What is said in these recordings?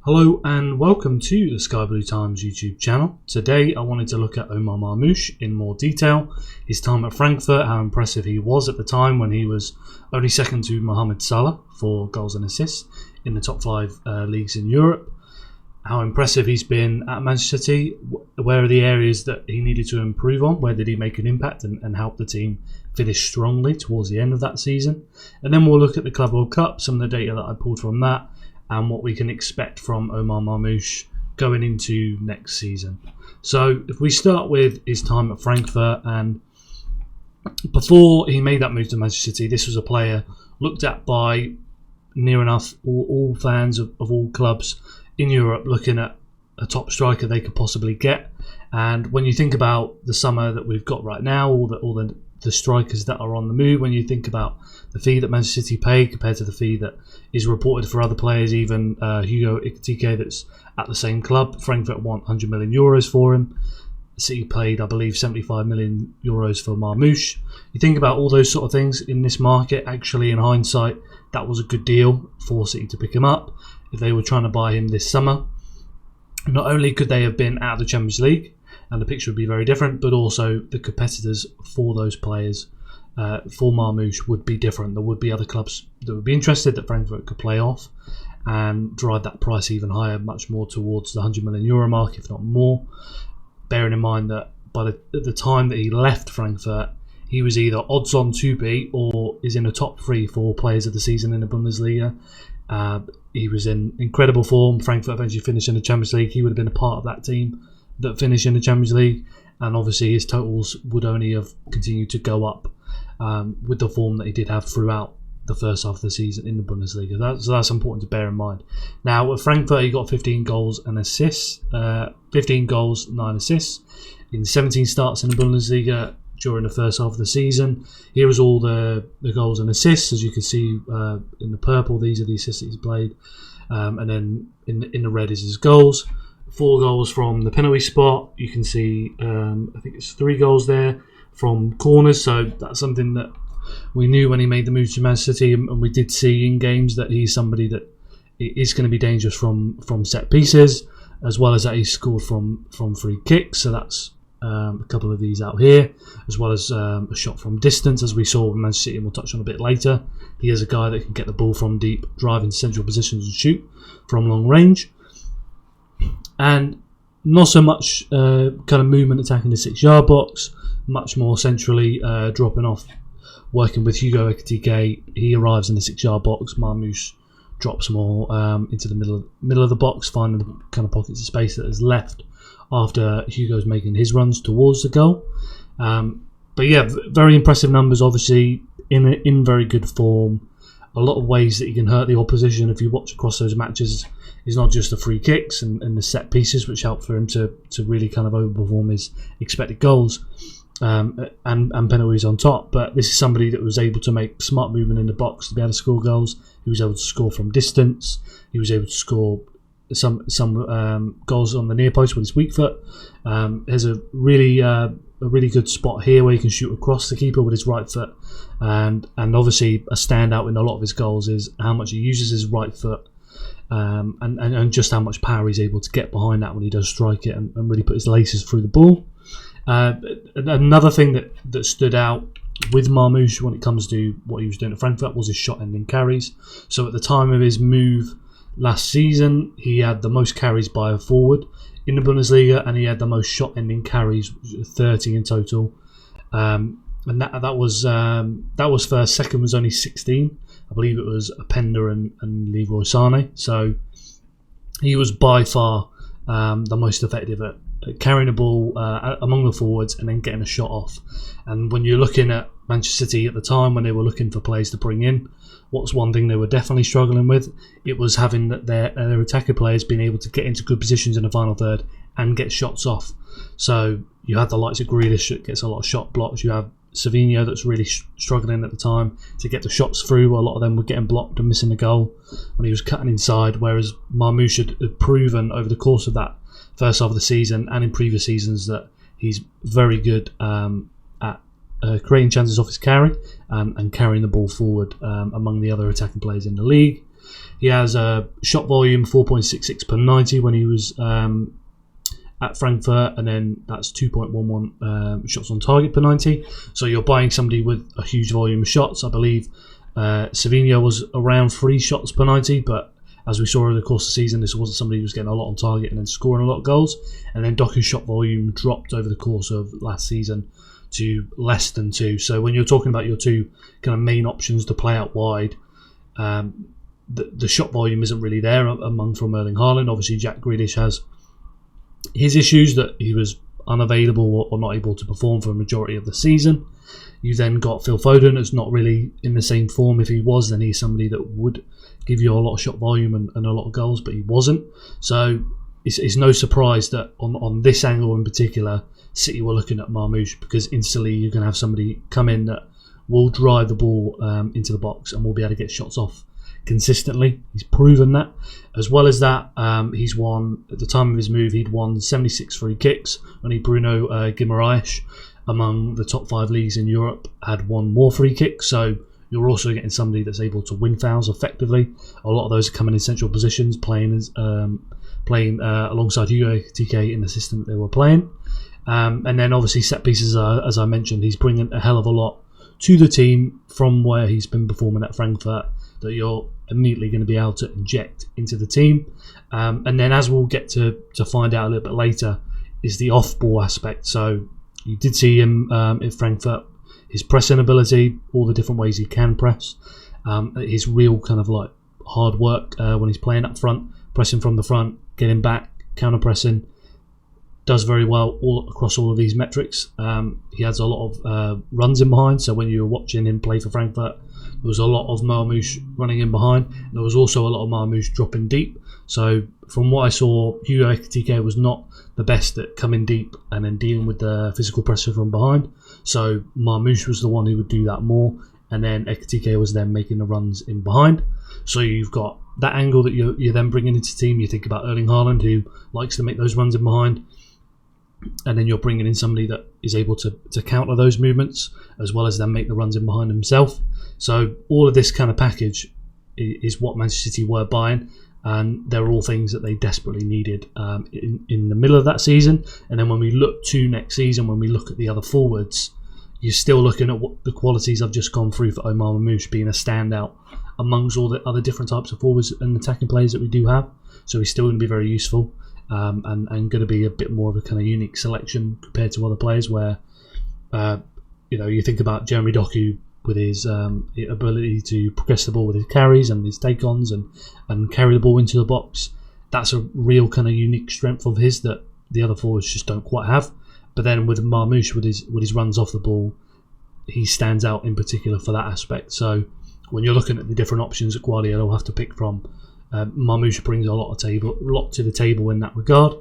Hello and welcome to the Sky Blue Times YouTube channel. Today I wanted to look at Omar Marmoush in more detail, his time at Frankfurt, how impressive he was at the time when he was only second to Mohamed Salah for goals and assists in the top five leagues in Europe, how impressive he's been at Manchester City, where are the areas that he needed to improve on, where did he make an impact and help the team finish strongly towards the end of that season, and then we'll look at the Club World Cup, some of the data that I pulled from that, and what we can expect from Omar Marmoush going into next season. So if we start with his time at Frankfurt, and before he made that move to Manchester City, this was a player looked at by near enough all fans of all clubs in Europe, looking at a top striker they could possibly get. And when you think about the summer that we've got right now, all the strikers that are on the move, when you think about the fee that Manchester City pay compared to the fee that is reported for other players, even Hugo Ekitike that's at the same club, Frankfurt want 100 million euros for him. City paid, I believe, 75 million euros for Marmoush. You think about all those sort of things in this market, actually in hindsight, that was a good deal for City to pick him up. If they were trying to buy him this summer, not only could they have been out of the Champions League, and the picture would be very different, but also the competitors for those players, for Marmoush, would be different. There would be other clubs that would be interested that Frankfurt could play off and drive that price even higher, much more towards the 100 million euro mark, if not more. Bearing in mind that by the time that he left Frankfurt, he was either odds on to be or is in the top 3 for players of the season in the Bundesliga. He was in incredible form. Frankfurt eventually finished in the Champions League. He would have been a part of that team that finished in the Champions League, and obviously his totals would only have continued to go up with the form that he did have throughout the first half of the season in the Bundesliga. So that's important to bear in mind. Now at Frankfurt, he got 15 goals and assists, 15 goals, 9 assists in 17 starts in the Bundesliga during the first half of the season. Here is all the goals and assists, as you can see in the purple. These are the assists that he's played, and then in the red is his goals. 4 goals from the penalty spot. You can see, I think it's 3 goals there from corners. So that's something that we knew when he made the move to Manchester City, and we did see in games that he's somebody that is going to be dangerous from set pieces, as well as that he's scored from free kicks. So that's a couple of these out here, as well as a shot from distance, as we saw with Manchester City, and we'll touch on a bit later. He is a guy that can get the ball from deep, drive into central positions and shoot from long range. And not so much kind of movement attacking the 6-yard box, much more centrally dropping off, working with Hugo Ekitike. He arrives in the 6-yard box. Marmoush drops more into the middle of the box, finding the kind of pockets of space that is left after Hugo's making his runs towards the goal. But yeah, very impressive numbers, obviously, in very good form. A lot of ways that he can hurt the opposition if you watch across those matches. It's not just the free kicks and the set pieces, which help for him to really kind of overperform his expected goals and penalties on top. But this is somebody that was able to make smart movement in the box to be able to score goals. He was able to score from distance. He was able to score some goals on the near post with his weak foot. There's a really good spot here where he can shoot across the keeper with his right foot, and obviously a standout in a lot of his goals is how much he uses his right foot, and just how much power he's able to get behind that when he does strike it and really put his laces through the ball. Another thing that stood out with Marmoush when it comes to what he was doing at Frankfurt was his shot ending carries. So at the time of his move last season, he had the most carries by a forward in the Bundesliga, and he had the most shot ending carries, 30 in total. And that was first. Second was only 16. I believe it was Openda and Leroy Sané. So he was by far the most effective at carrying the ball among the forwards and then getting a shot off. And when you're looking at Manchester City at the time, when they were looking for players to bring in, what's one thing they were definitely struggling with? It was having their attacker players being able to get into good positions in the final third and get shots off. So you had the likes of Grealish that gets a lot of shot blocks. You have Savinho that's really struggling at the time to get the shots through. A lot of them were getting blocked and missing the goal when he was cutting inside, whereas Marmoush had proven over the course of that first half of the season and in previous seasons that he's very good at creating chances off his carry and carrying the ball forward among the other attacking players in the league. He has a shot volume 4.66 per 90 when he was at Frankfurt, and then that's 2.11 shots on target per 90. So you're buying somebody with a huge volume of shots. I believe Savinho was around 3 shots per 90, but as we saw over the course of the season, this wasn't somebody who was getting a lot on target and then scoring a lot of goals. And then Doku's shot volume dropped over the course of last season to less than 2. So when you're talking about your two kind of main options to play out wide, the shot volume isn't really there from Erling Haaland. Obviously, Jack Grealish has his issues that he was unavailable or not able to perform for a majority of the season. You then got Phil Foden, that's not really in the same form. If he was, then he's somebody that would give you a lot of shot volume and a lot of goals, but he wasn't. So it's no surprise that on this angle in particular, City were looking at Marmoush, because instantly you're going to have somebody come in that will drive the ball into the box and will be able to get shots off consistently. He's proven that. As well as that, he's won, at the time of his move, he'd won 76 free kicks. Only Bruno Guimaraes, among the top 5 leagues in Europe, had won more free kicks. So you're also getting somebody that's able to win fouls effectively. A lot of those are coming in central positions, playing alongside Hugo TK in the system that they were playing. And then obviously set pieces, as I mentioned, he's bringing a hell of a lot to the team from where he's been performing at Frankfurt, that you're immediately going to be able to inject into the team. And then, as we'll get to find out a little bit later, is the off-ball aspect. So you did see him at Frankfurt, his pressing ability, all the different ways he can press, his real kind of like hard work when he's playing up front, pressing from the front, getting back, counter-pressing, does very well across all of these metrics. He has a lot of runs in behind, so when you were watching him play for Frankfurt, there was a lot of Marmoush running in behind. There was also a lot of Marmoush dropping deep. So from what I saw, Hugo TK was not the best at coming deep and then dealing with the physical pressure from behind. So Marmoush was the one who would do that more, and then Ekitike was then making the runs in behind. So you've got that angle that you're then bringing into the team. You think about Erling Haaland, who likes to make those runs in behind, and then you're bringing in somebody that is able to counter those movements, as well as then make the runs in behind himself. So all of this kind of package is what Manchester City were buying, and they're all things that they desperately needed in the middle of that season. And then when we look to next season, when we look at the other forwards, you're still looking at what the qualities I've just gone through for Omar Marmoush being a standout amongst all the other different types of forwards and attacking players that we do have. So he's still going to be very useful. And going to be a bit more of a kind of unique selection compared to other players, where you think about Jeremy Doku with his ability to progress the ball with his carries and his take-ons and carry the ball into the box. That's a real kind of unique strength of his that the other forwards just don't quite have. But then with Marmoush, with his runs off the ball, he stands out in particular for that aspect. So when you're looking at the different options that Guardiola will have to pick from, Marmoush brings a lot to the table in that regard.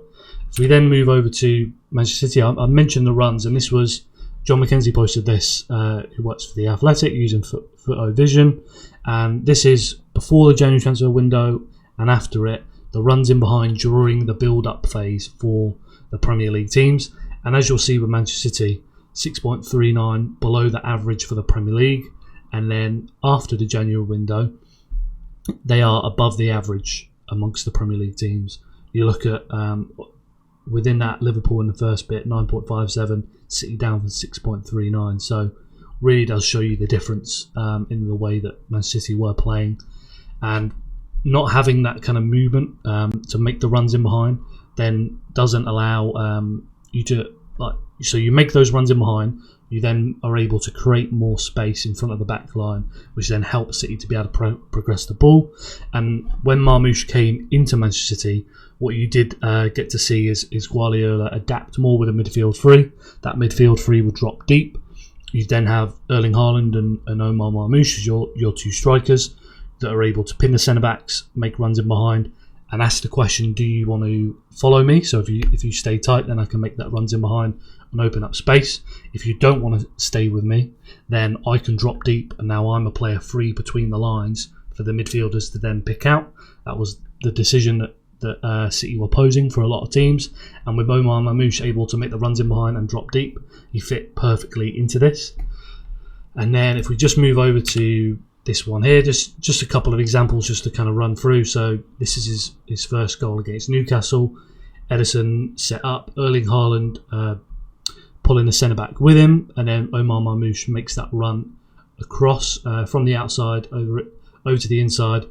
If we then move over to Manchester City, I mentioned the runs, and this was John McKenzie posted this, who works for The Athletic, using Football Vision, and this is before the January transfer window and after it, the runs in behind during the build-up phase for the Premier League teams. And as you'll see with Manchester City, 6.39 below the average for the Premier League, and then after the January window, they are above the average amongst the Premier League teams. You look at within that, Liverpool in the first bit, 9.57, City down from 6.39. So really does show you the difference in the way that Manchester City were playing, and not having that kind of movement to make the runs in behind then doesn't allow you to so you make those runs in behind. You then are able to create more space in front of the back line, which then helps City to be able to progress the ball. And when Marmoush came into Manchester City, what you did get to see is Guardiola adapt more with a midfield three. That midfield three would drop deep. You then have Erling Haaland and Omar Marmoush as your two strikers that are able to pin the centre-backs, make runs in behind, and ask the question, do you want to follow me? So if you stay tight, then I can make that runs in behind and open up space. If you don't want to stay with me, then I can drop deep, and now I'm a player free between the lines for the midfielders to then pick out. That was the decision that City were posing for a lot of teams, and with Omar Marmoush able to make the runs in behind and drop deep, he fit perfectly into this. And then if we just move over to this one here, just a couple of examples just to kind of run through. So this is his first goal against Newcastle. Ederson set up, Erling Haaland pulling the centre back with him, and then Omar Marmoush makes that run across from the outside over to the inside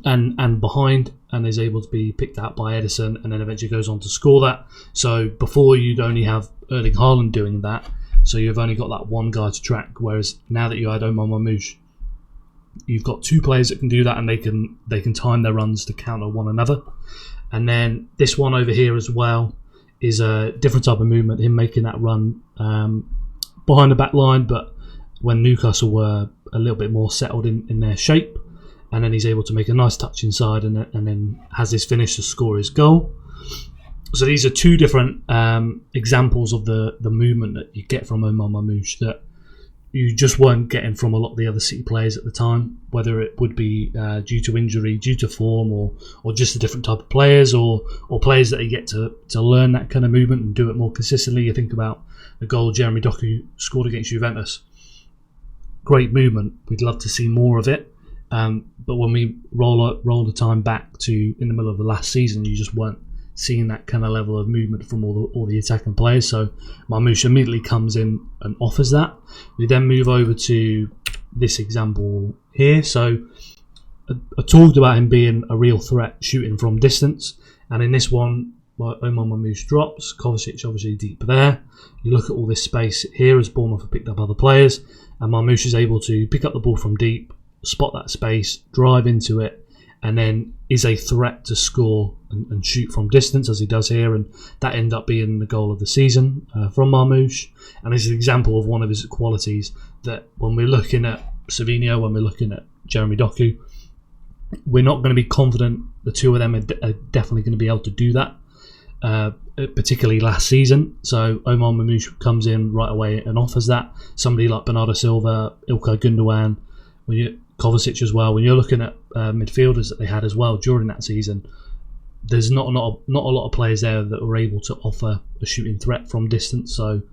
and behind, and is able to be picked out by Ederson, and then eventually goes on to score that. So before, you'd only have Erling Haaland doing that, so you've only got that one guy to track, whereas now that you add Omar Marmoush, you've got two players that can do that, and they can time their runs to counter one another. And then this one over here as well is a different type of movement, him making that run behind the back line, but when Newcastle were a little bit more settled in their shape, and then he's able to make a nice touch inside and then has his finish to score his goal. So these are two different examples of the movement that you get from Omar Marmoush that you just weren't getting from a lot of the other City players at the time, whether it would be due to injury, due to form, or just a different type of players, or players that you get to learn that kind of movement and do it more consistently. You think about the goal Jeremy Doku scored against Juventus. Great movement. We'd love to see more of it. But when we roll the time back to in the middle of the last season, you just weren't seeing that kind of level of movement from all the attacking players. So Marmoush immediately comes in and offers that. We then move over to this example here. So I talked about him being a real threat shooting from distance, and in this one, Omar Marmoush drops, Kovacic obviously deep there. You look at all this space here as Bournemouth have picked up other players, and Marmoush is able to pick up the ball from deep, spot that space, drive into it, and then is a threat to score and shoot from distance, as he does here, and that ended up being the goal of the season from Marmoush. And it's an example of one of his qualities that when we're looking at Savinho, when we're looking at Jeremy Doku, we're not going to be confident the two of them are definitely going to be able to do that, particularly last season. So Omar Marmoush comes in right away and offers that. Somebody like Bernardo Silva, Ilkay Gundogan, Kovacic as well. When you're looking at midfielders that they had as well during that season, there's not a lot of players there that were able to offer a shooting threat from distance. So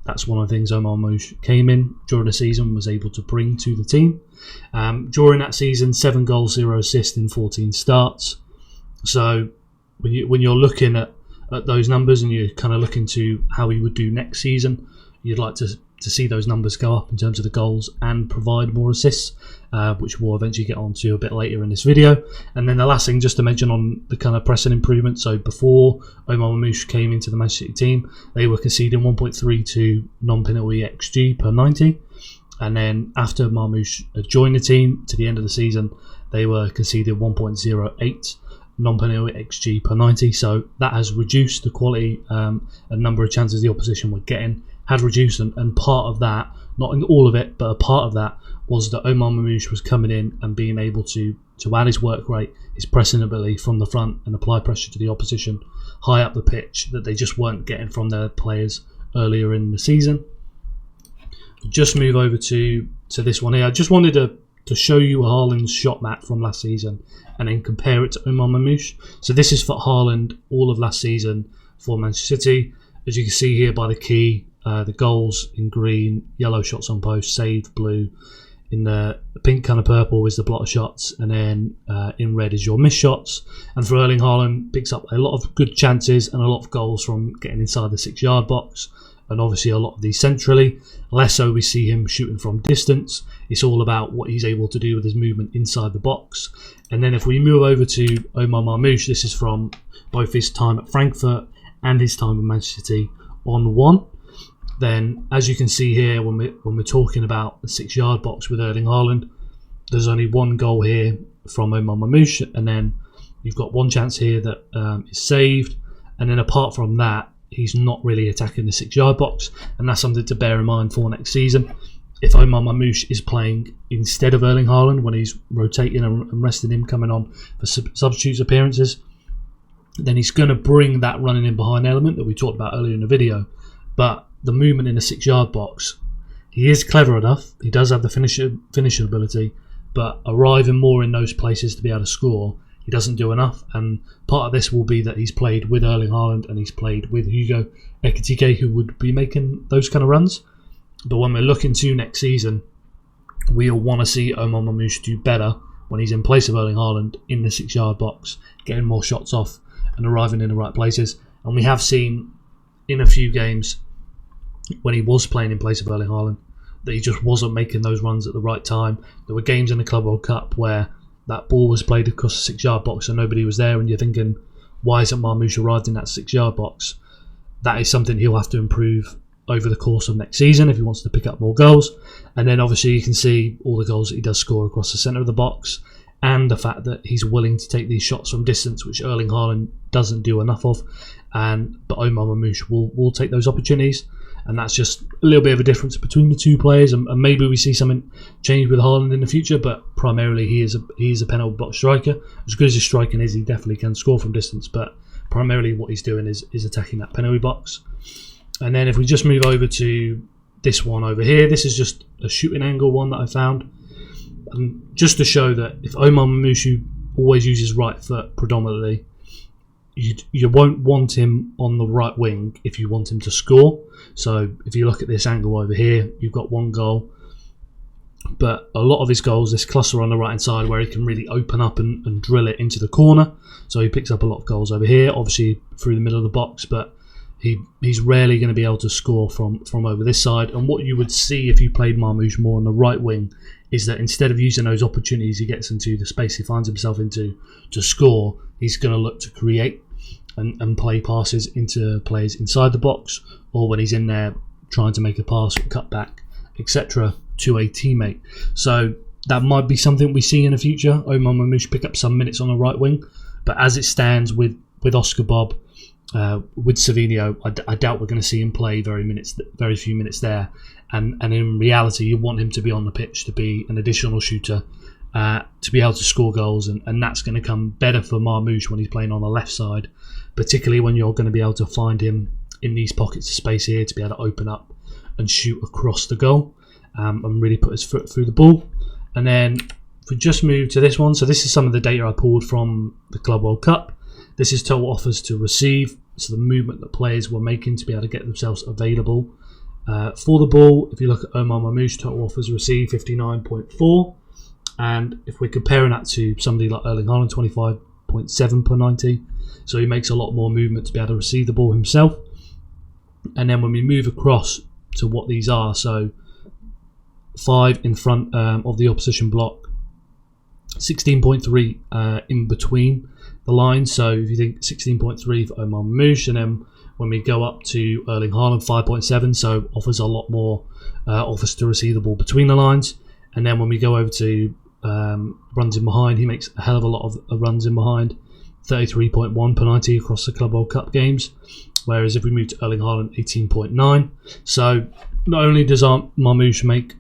that's one of the things Omar Marmoush came in during the season, was able to bring to the team. During that season, 7 goals, 0 assists in 14 starts. So when you're looking at those numbers and you're kind of looking to how he would do next season, you'd like to see those numbers go up in terms of the goals and provide more assists, which we'll eventually get onto a bit later in this video. And then the last thing just to mention on the kind of pressing improvement. So before Omar Marmoush came into the Manchester City team, they were conceding 1.32 non-penalty XG per 90. And then after Marmoush joined the team to the end of the season, they were conceding 1.08 non-penalty XG per 90. So that has reduced the quality and number of chances the opposition were getting, had reduced, and part of that, not in all of it, but a part of that was that Omar Marmoush was coming in and being able to add his work rate, his pressing ability from the front and apply pressure to the opposition high up the pitch that they just weren't getting from their players earlier in the season. Just move over to this one here. I just wanted to show you Haaland's shot map from last season and then compare it to Omar Marmoush. So this is for Haaland all of last season for Manchester City. As you can see here by the key, the goals in green, yellow shots on post, saved blue. In the pink kind of purple is the blotter shots, and then in red is your missed shots. And for Erling Haaland, picks up a lot of good chances and a lot of goals from getting inside the 6-yard box, and obviously a lot of these centrally. Less so we see him shooting from distance. It's all about what he's able to do with his movement inside the box. And then if we move over to Omar Marmoush, this is from both his time at Frankfurt and his time with Manchester City on one. Then, as you can see here, when we're talking about the 6-yard box with Erling Haaland, there's only one goal here from Omar Marmoush, and then you've got one chance here that is saved. And then apart from that, he's not really attacking the 6-yard box, and that's something to bear in mind for next season. If Omar Marmoush is playing instead of Erling Haaland, when he's rotating and resting him, coming on for substitute appearances, then he's going to bring that running in behind element that we talked about earlier in the video. But the movement in the 6-yard box, he is clever enough. He does have the finishing ability, but arriving more in those places to be able to score, he doesn't do enough. And part of this will be that he's played with Erling Haaland and he's played with Hugo Ekitike, who would be making those kind of runs. But when we're looking to next season, we'll want to see Omar Marmoush do better when he's in place of Erling Haaland in the 6-yard box, getting more shots off and arriving in the right places. And we have seen in a few games when he was playing in place of Erling Haaland that he just wasn't making those runs at the right time. There were games in the Club World Cup where that ball was played across the 6-yard box and nobody was there, and you're thinking, why isn't Marmoush arrived in that 6-yard box? That is something he'll have to improve over the course of next season if he wants to pick up more goals. And then obviously you can see all the goals that he does score across the centre of the box, and the fact that he's willing to take these shots from distance, which Erling Haaland doesn't do enough of. But Omar Marmoush will take those opportunities, and that's just a little bit of a difference between the two players. And maybe we see something change with Haaland in the future, but primarily he is a penalty box striker. As good as his striking is, he definitely can score from distance, but primarily what he's doing is attacking that penalty box. And then if we just move over to this one over here, this is just a shooting angle one that I found. And just to show that if Omar Marmoush always uses right foot predominantly, you won't want him on the right wing if you want him to score. So if you look at this angle over here, you've got one goal, but a lot of his goals, this cluster on the right hand side where he can really open up and drill it into the corner. So he picks up a lot of goals over here, obviously through the middle of the box, but he's rarely going to be able to score from over this side. And what you would see if you played Marmoush more on the right wing is that instead of using those opportunities he gets into, the space he finds himself into to score, he's going to look to create and play passes into players inside the box, or when he's in there trying to make a pass, cut back, etc. to a teammate. So that might be something we see in the future. Omar Marmoush pick up some minutes on the right wing, but as it stands with Oscar Bob, with Savinho, I doubt we're going to see him play very few minutes there. And in reality, you want him to be on the pitch to be an additional shooter, to be able to score goals, and that's going to come better for Marmoush when he's playing on the left side, particularly when you're going to be able to find him in these pockets of space here to be able to open up and shoot across the goal, and really put his foot through the ball. And then if we just move to this one, so this is some of the data I pulled from the Club World Cup. This is total offers to receive, so the movement that players were making to be able to get themselves available for the ball. If you look at Omar Marmoush, total offers received 59.4, and if we're comparing that to somebody like Erling Haaland, 25.7 per 90, so he makes a lot more movement to be able to receive the ball himself. And then when we move across to what these are, so 5 in front of the opposition block, 16.3 in between the lines. So if you think 16.3 for Omar Marmoush, and then when we go up to Erling Haaland, 5.7, so offers a lot more offers to receive the ball between the lines. And then when we go over to runs in behind, he makes a hell of a lot of runs in behind, 33.1 per 90 across the Club World Cup games. Whereas if we move to Erling Haaland, 18.9. So not only does Marmoush make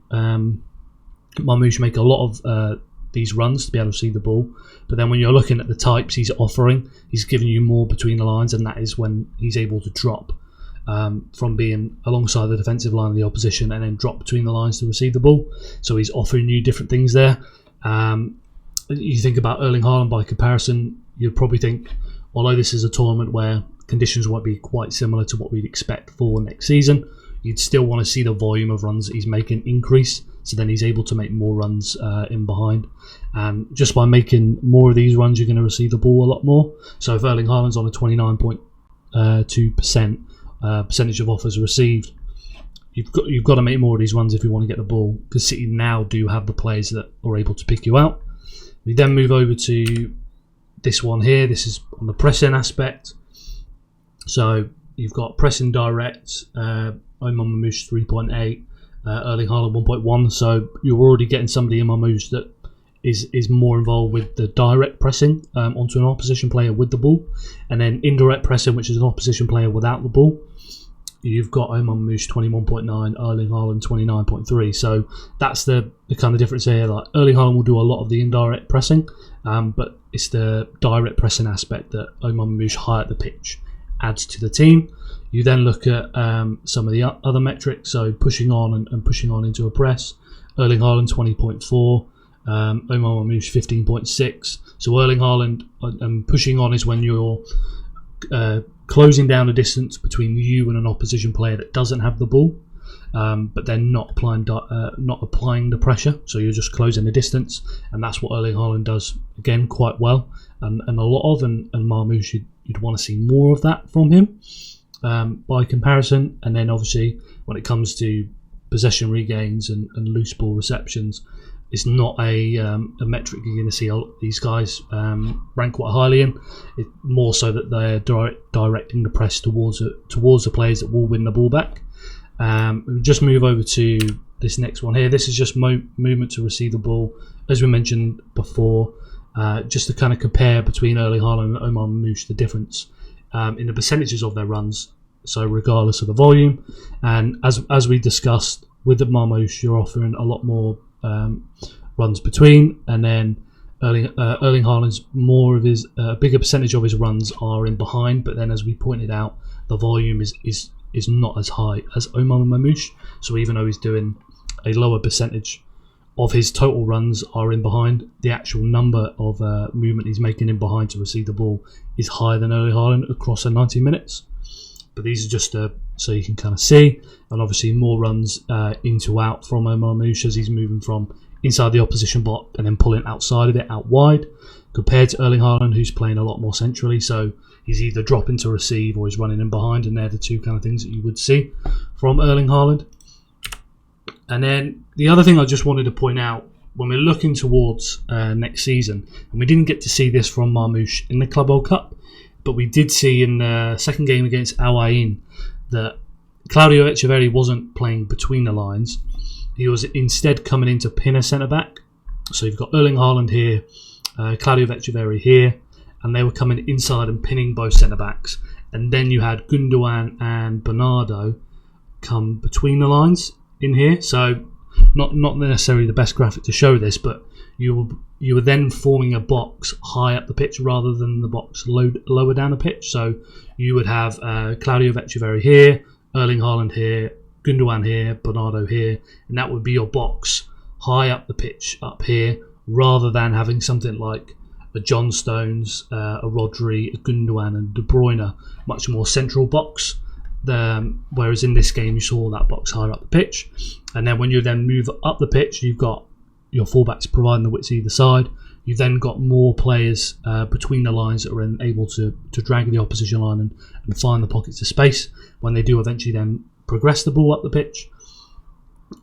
a lot of these runs to be able to see the ball, but then when you're looking at the types he's offering, he's giving you more between the lines, and that is when he's able to drop from being alongside the defensive line of the opposition and then drop between the lines to receive the ball. So he's offering you different things there. You think about Erling Haaland by comparison, you'd probably think, although this is a tournament where conditions won't be quite similar to what we'd expect for next season, you'd still want to see the volume of runs that he's making increase, so then he's able to make more runs in behind. And just by making more of these runs, you're going to receive the ball a lot more. So if Erling Haaland's on a 29.2% percentage of offers received, you've got to make more of these runs if you want to get the ball, because City now do have the players that are able to pick you out. We then move over to this one here. This is on the pressing aspect. So you've got pressing direct, Omar Marmoush 3.8, Erling Haaland 1.1. So you're already getting somebody in Marmoush that is more involved with the direct pressing onto an opposition player with the ball, and then indirect pressing, which is an opposition player without the ball. You've got Omar Marmoush 21.9, Erling Haaland 29.3. So that's the kind of difference here. Like Erling Haaland will do a lot of the indirect pressing, but it's the direct pressing aspect that Omar Marmoush high at the pitch adds to the team. You then look at some of the other metrics, so pushing on and pushing on into a press. Erling Haaland 20.4, Omar Marmoush 15.6. So Erling Haaland and pushing on is when you're closing down a distance between you and an opposition player that doesn't have the ball. but they're not applying the pressure. So you're just closing the distance, and that's what Erling Haaland does again quite well, and a lot of. And Marmoush, you'd want to see more of that from him by comparison. And then obviously when it comes to possession regains and loose ball receptions, it's not a metric you're going to see these guys rank quite highly in. It's more so that they're directing the press towards the players that will win the ball back. We'll just move over to this next one here. This is just movement to receive the ball, as we mentioned before, just to kind of compare between Erling Haaland and Omar Marmoush, the difference in the percentages of their runs, so regardless of the volume. And as we discussed, with the Marmoush, you're offering a lot more runs between, and then Erling Haaland's more of his bigger percentage of his runs are in behind, but then as we pointed out, the volume is not as high as Omar Marmoush. So even though he's doing a lower percentage of his total runs are in behind, the actual number of movement he's making in behind to receive the ball is higher than Erling Haaland across the 90 minutes. But these are just so you can kind of see, and obviously more runs into out from Omar Marmoush as he's moving from inside the opposition block and then pulling outside of it, out wide, compared to Erling Haaland, who's playing a lot more centrally. So he's either dropping to receive or he's running in behind, and they're the two kind of things that you would see from Erling Haaland. And then the other thing I just wanted to point out, when we're looking towards next season, and we didn't get to see this from Marmoush in the Club World Cup, but we did see in the second game against Al Ain that Claudio Echeverri wasn't playing between the lines. He was instead coming in to pin a centre-back. So you've got Erling Haaland here, Claudio Echeverri here, and they were coming inside and pinning both centre-backs. And then you had Gundogan and Bernardo come between the lines in here. So not necessarily the best graphic to show this, but you were then forming a box high up the pitch rather than the box lower down the pitch. So you would have Claudio Echeverri here, Erling Haaland here, Gundogan here, Bernardo here, and that would be your box high up the pitch up here, rather than having something like a John Stones, a Rodri, a Gundogan and De Bruyne, much more central box. Whereas in this game you saw that box higher up the pitch, and then when you then move up the pitch, you've got your fullbacks providing the width either side. You've then got more players between the lines that are able to drag the opposition line and find the pockets of space when they do eventually then progress the ball up the pitch.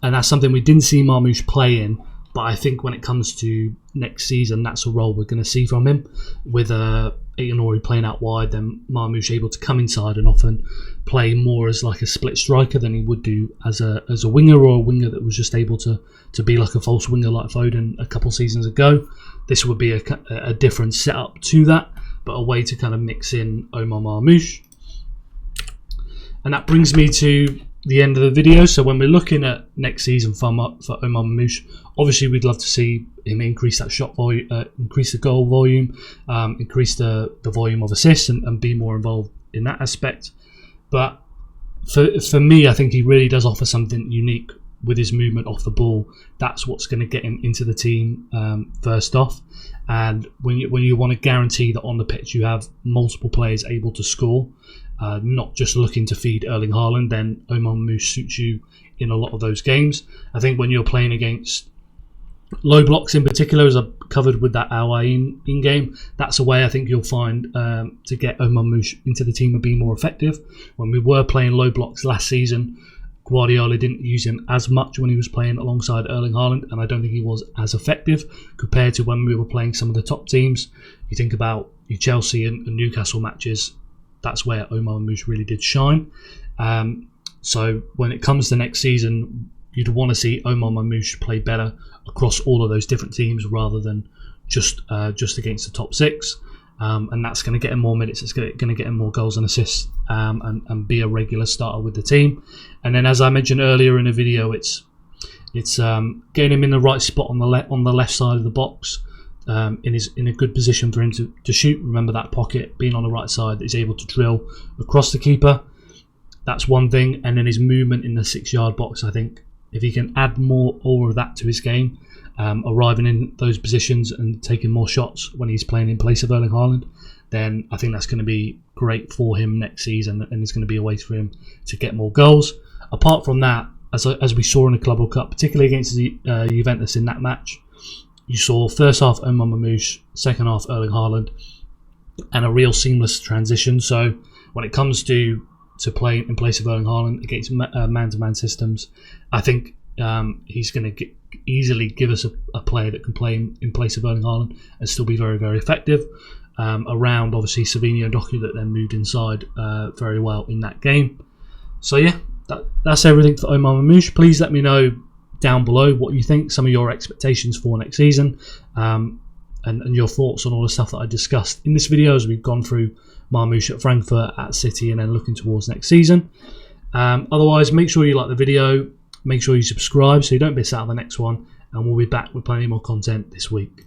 And that's something we didn't see Marmoush play in, but I think when it comes to next season, that's a role we're going to see from him, with Aït-Nouri playing out wide, then Marmoush able to come inside and often play more as like a split striker than he would do as a winger, or a winger that was just able to be like a false winger like Foden a couple seasons ago. This would be a different setup to that, but a way to kind of mix in Omar Marmoush. And that brings me to the end of the video. So when we're looking at next season for Omar Marmoush, obviously we'd love to see him increase that shot volume, increase the goal volume, increase the volume of assists, and be more involved in that aspect. But for me, I think he really does offer something unique with his movement off the ball. That's what's going to get him into the team first off. And when you want to guarantee that on the pitch you have multiple players able to score, not just looking to feed Erling Haaland, then Omar Marmoush suits you in a lot of those games. I think when you're playing against low blocks in particular, as I've covered with that Al Ain in-game, that's a way I think you'll find to get Omar Marmoush into the team and be more effective. When we were playing low blocks last season, Guardiola didn't use him as much when he was playing alongside Erling Haaland, and I don't think he was as effective compared to when we were playing some of the top teams. You think about your Chelsea and Newcastle matches, that's where Omar Marmoush really did shine. So when it comes to next season, you'd want to see Omar Marmoush play better across all of those different teams rather than just against the top six. And that's going to get him more minutes. It's going to get him more goals and assists, and be a regular starter with the team. And then, as I mentioned earlier in the video, it's getting him in the right spot on the left side of the box, in a good position for him to shoot. Remember that pocket being on the right side that he's able to drill across the keeper. That's one thing. And then his movement in the 6-yard box. I think if he can add more of that to his game, arriving in those positions and taking more shots when he's playing in place of Erling Haaland, then I think that's going to be great for him next season, and it's going to be a way for him to get more goals. Apart from that, as we saw in the Club World Cup, particularly against the Juventus in that match. You saw first half Omar Marmoush, second half Erling Haaland, and a real seamless transition. So when it comes to play in place of Erling Haaland against man-to-man systems, I think he's going to easily give us a player that can play in place of Erling Haaland and still be very, very effective. Around obviously Savino and Doku that then moved inside very well in that game. So yeah, that's everything for Omar Marmoush. Please let me know down below what you think, some of your expectations for next season, and your thoughts on all the stuff that I discussed in this video as we've gone through Marmoush at Frankfurt, at City, and then looking towards next season. Otherwise, make sure you like the video, make sure you subscribe so you don't miss out on the next one, and we'll be back with plenty more content this week.